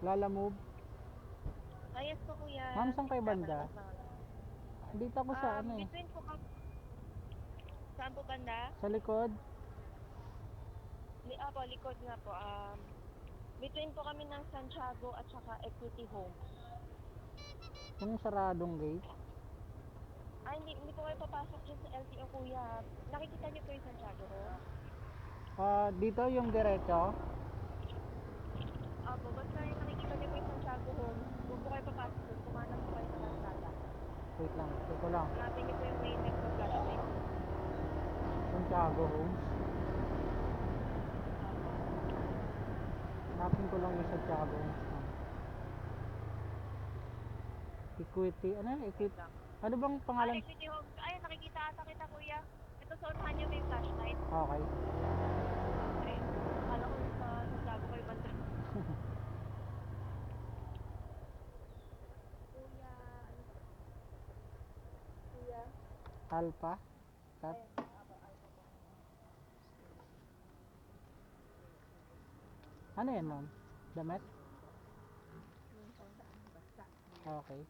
Lala Move. Yes po kuya. Ma'am, saan kayo banda? Papalabas na ako. Dito ako sa ano eh. Between po saan po banda? Sa likod. Po, likod nga po. Between po kami ng Santiago at saka Equity Homes. Yung saradong gate. Hindi po kayo papasok dyan sa LTO kuya. Nakikita niyo po yung Santiago Homes? Dito yung diretso. Opo, basta yung nakikita niyo po yung Santiago Homes, huwag po kayo papasok doon. Kumanan po kayo sa kalsada. Wait lang, check ko lang. Hanapin niyo po yung main nagpa-flashlight. Santiago Homes. Hanapin ko lang yung Santiago Homes. Equity, ano yan? Equity. Ano bang pangalan? Equity Homes. Ay, nakikita ata kita kuya. Ito sa unahan niyo may flashlight. Okay. Okay. Akala ko sa Santiago kayo banda. Kuya, ano ba? Kuya? Alpha. Cat. Ano yan, ma'am? Damit? Okay.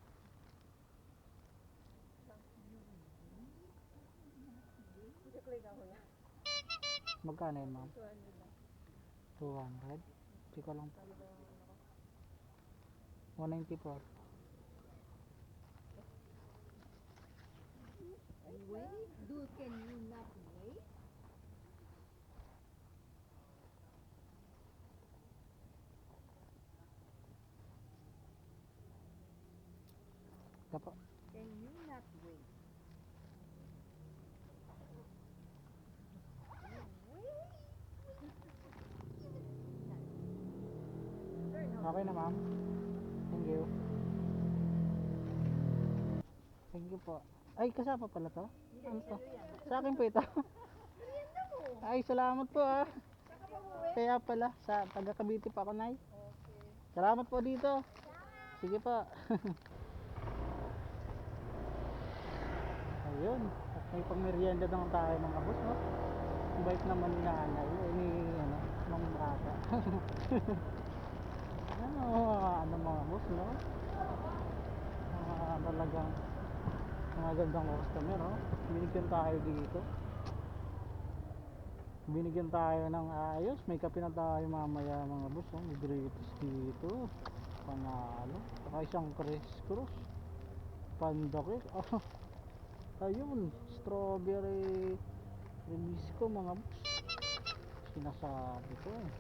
Magkano yan, ma'am? 200. Hindi ko lang. 194. Wait, dude, can you not wait? Dapat. Can you not wait? Okay na, ma'am. Thank you. Thank you po. Ay, kasama pala to? Ano to? Sa akin po ito. Ay, salamat po ah. Kaya pala, sa taga Cavite pa ako, Nay. Salamat po dito. Sige po. Ayun. At may pangmerienda naman tayo mga boss, no? Bait naman ni nanay. Ni, mga bata. Ano mga boss, no? Talagang mga gandang customer, no? Binigyan tayo dito. Binigyan tayo ng ayos. May kape na tayo mamaya mga boss, no? May gritis dito. Panalo. Saka isang crisscross. Pandakit. Ayun. Strawberry Rebisco mga boss. Sinasabi ko eh.